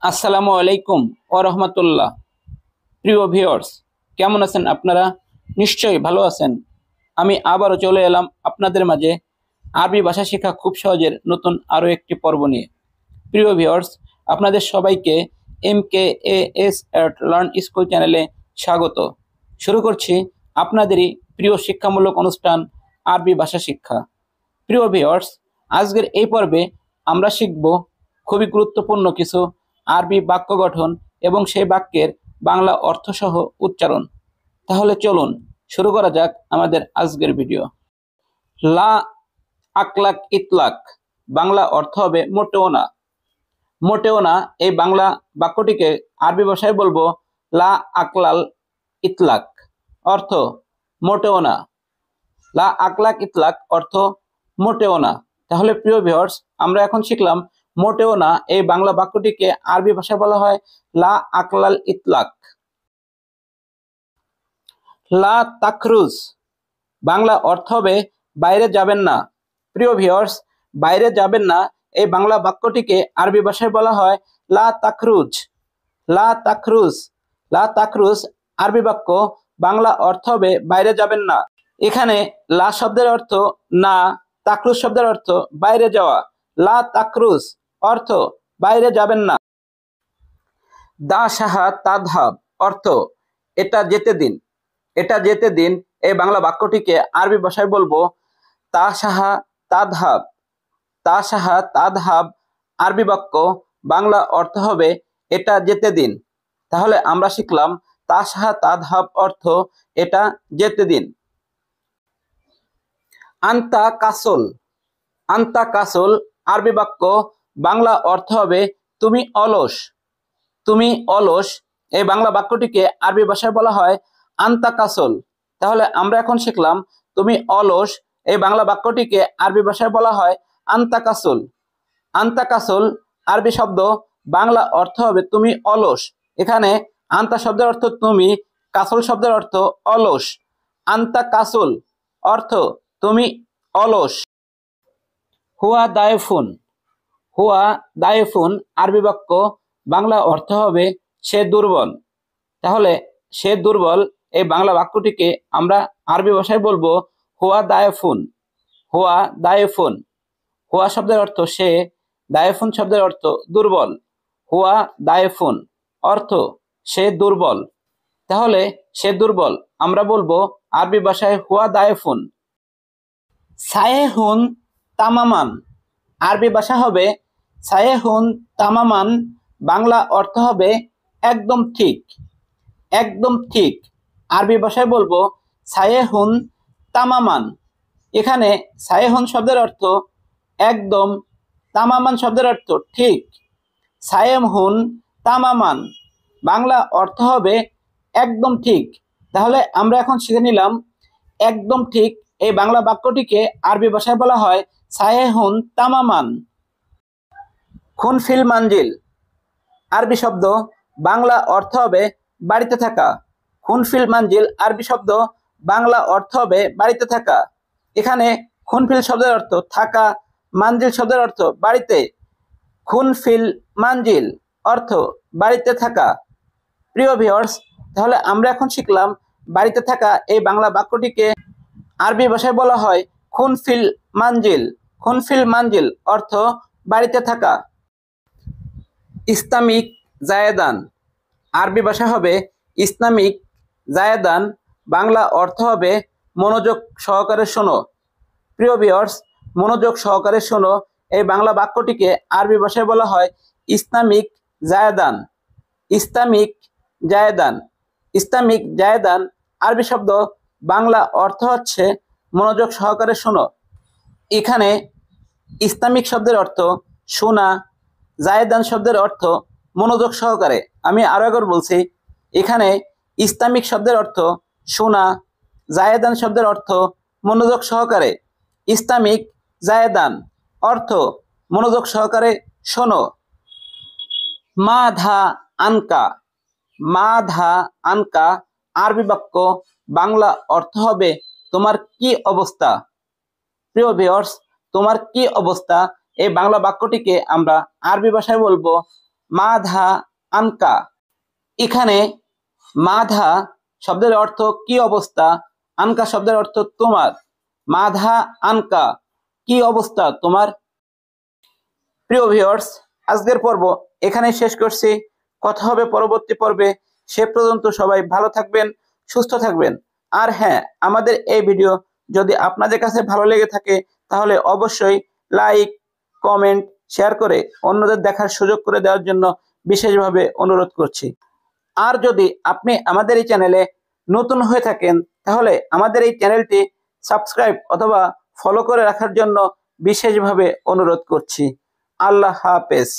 আসসালামু আলাইকুম ওয়া রাহমাতুল্লাহ। প্রিয় ভিউয়ার্স, কেমন আছেন আপনারা? নিশ্চয়ই ভালো আছেন। আমি আবারও চলে এলাম আপনাদের মাঝে আরবি ভাষা শেখা খুব সহজের নতুন আরও একটি পর্ব নিয়ে। প্রিয় ভিউয়ার্স, আপনাদের সবাইকে MKAS at লার্ন স্কুল চ্যানেলে স্বাগত। শুরু করছি আপনাদেরই প্রিয় শিক্ষামূলক অনুষ্ঠান আরবি ভাষা শিক্ষা। প্রিয় ভিউয়ার্স, আজকের এই পর্বে আমরা শিখব খুবই গুরুত্বপূর্ণ কিছু আরবি বাক্য গঠন এবং সেই বাক্যের বাংলা অর্থসহ উচ্চারণ। তাহলে চলুন শুরু করা যাক আমাদের আজকের ভিডিও। লা আকলাক ইতলাক বাংলা অর্থ হবে মোটেও না। মোটেও না এই বাংলা বাক্যটিকে আরবি ভাষায় বলবো লা আকলাল ইতলাক, অর্থ মোটেও না। লা আকলাক ইতলাক অর্থ মোটেও না। তাহলে প্রিয় ভিউয়ার্স, আমরা এখন শিখলাম মোটেও না এই বাংলা বাক্যটিকে আরবি ভাষায় বলা হয় লা আকলাল ইতলাক। লা তাখরুজ বাংলা অর্থ হবে বাইরে যাবেন না। প্রিয় ভিউয়ার্স, বাইরে যাবেন না এই বাংলা বাক্যটিকে আরবি ভাষায় বলা হয় লা তাখরুজ। লা তাখরুজ, লা তাখরুজ আরবি বাক্য, বাংলা অর্থ হবে বাইরে যাবেন না। এখানে লা শব্দের অর্থ না, তাকরুজ শব্দের অর্থ বাইরে যাওয়া। লা তাকরুজ অর্থ বাইরে যাবেন না। দা সাহা তাদহাব অর্থ এটা যেতে দিন। এটা যেতে দিন এই বাংলা বাক্যটিকে আরবি ভাষায় বলবো তা সাহা তাদহাব। তা সাহা তাদহাব আরবি বাক্য, বাংলা অর্থ হবে এটা যেতে দিন। তাহলে আমরা শিখলাম তা সাহা তাদহাব অর্থ এটা যেতে দিন। আন্তা কাসল, আন্তা কাসল আরবি বাক্য, বাংলা অর্থ হবে তুমি অলস। তুমি অলস এই বাংলা বাক্যটিকে আরবি ভাষায় বলা হয় আন্তা কাসল। তাহলে আমরা এখন শিখলাম তুমি অলস এই বাংলা বাক্যটিকে আরবি ভাষায় বলা হয় আন্তা কাসল। আন্তা কাসল আরবি শব্দ, বাংলা অর্থ হবে তুমি অলস। এখানে আন্তা শব্দের অর্থ তুমি, কাসল শব্দের অর্থ অলস। আন্তা কাসল অর্থ তুমি অলস। হুয়া দায়ফুন, হুয়া দায়ফুন আরবি বাক্য, বাংলা অর্থ হবে সে দুর্বল। তাহলে সে দুর্বল এই বাংলা বাক্যটিকে আমরা আরবি ভাষায় বলবো হুয়া দায়ফুন। হুয়া দায়ফুন, হুয়া শব্দের অর্থ সে, দায়ফুন শব্দের অর্থ দুর্বল। হুয়া দায়ফুন অর্থ সে দুর্বল। তাহলে সে দুর্বল আমরা বলবো আরবি ভাষায় হুয়া দায়ফুন। সায়েহুন তামামান আরবি ভাষা হবে সায়েহুন তামামান, বাংলা অর্থ হবে একদম ঠিক। একদম ঠিক আরবি ভাষায় বলবো সায়েহুন তামামান। এখানে সায়েহুন শব্দের অর্থ একদম, তামামান শব্দের অর্থ ঠিক। সায়েমহুন তামামান বাংলা অর্থ হবে একদম ঠিক। তাহলে আমরা এখন শিখে নিলাম একদম ঠিক এই বাংলা বাক্যটিকে আরবি ভাষায় বলা হয় সায়েহুন তামামান। খুন ফিল মানজিল আরবি শব্দ, বাংলা অর্থ হবে বাড়িতে থাকা। খুন ফিল মানজিল আরবি শব্দ, বাংলা অর্থ হবে বাড়িতে থাকা। এখানে খুন ফিল শব্দের অর্থ থাকা, মানজিল শব্দের অর্থ বাড়িতে। খুন ফিল মানজিল অর্থ বাড়িতে থাকা। প্রিয় ভিউয়ার্স, তাহলে আমরা এখন শিখলাম বাড়িতে থাকা এই বাংলা বাক্যটিকে আরবি ভাষায় বলা হয় খুন ফিল মানজিল। খুন ফিল মানজিল অর্থ বাড়িতে থাকা। ইসলামিক জায়েদান আরবি ভাষা হবে ইসলামিক জায়েদান, বাংলা অর্থ হবে মনোযোগ সহকারে শোনো। প্রিয় ভিউয়ার্স, মনোযোগ সহকারে শোনো এই বাংলা বাক্যটিকে আরবি ভাষায় বলা হয় ইসলামিক জায়েদান। ইসলামিক জায়েদান, ইসলামিক জায়েদান আরবি শব্দ, বাংলা অর্থ হচ্ছে মনোযোগ সহকারে শোনো। এখানে ইসলামিক শব্দের অর্থ শোনা, জায়েদান শব্দের অর্থ মনোযোগ সহকারে। আমি আরো একবার বলছি, এখানে ইসলামিক শব্দের অর্থ শোনা, জায়েদান শব্দের অর্থ মনোযোগ সহকারে। ইসলামিক জায়েদান অর্থ মনোযোগ সহকারে শোনো। মা ধা আনকা, মা ধা আনকা আরবি বাক্য, বাংলা অর্থ হবে তোমার কি অবস্থা। প্রিয় ভিউয়ার্স, তোমার কি অবস্থা এই বাংলা বাক্যটিকে আমরা আরবি ভাষায় বলবো মাধা আনকা। এখানে মাধা শব্দের অর্থ কি অবস্থা, আনকা শব্দের অর্থ তোমার। মাধা আনকা, কি অবস্থা তোমার। প্রিয় ভিউয়ার্স, আজকের পর্ব এখানে শেষ করছি। কথা হবে পরবর্তী পর্বে। সে পর্যন্ত সবাই ভালো থাকবেন, সুস্থ থাকবেন। আর হ্যাঁ, আমাদের এই ভিডিও যদি আপনাদের কাছে ভালো লেগে থাকে তাহলে অবশ্যই লাইক, কমেন্ট, শেয়ার করে অন্যদের দেখার সুযোগ করে দেওয়ার জন্য বিশেষভাবে অনুরোধ করছি। আর যদি আপনি আমাদের এই চ্যানেলে নতুন হয়ে থাকেন তাহলে আমাদের এই চ্যানেলটি সাবস্ক্রাইব অথবা ফলো করে রাখার জন্য বিশেষভাবে অনুরোধ করছি। আল্লাহ হাফেজ।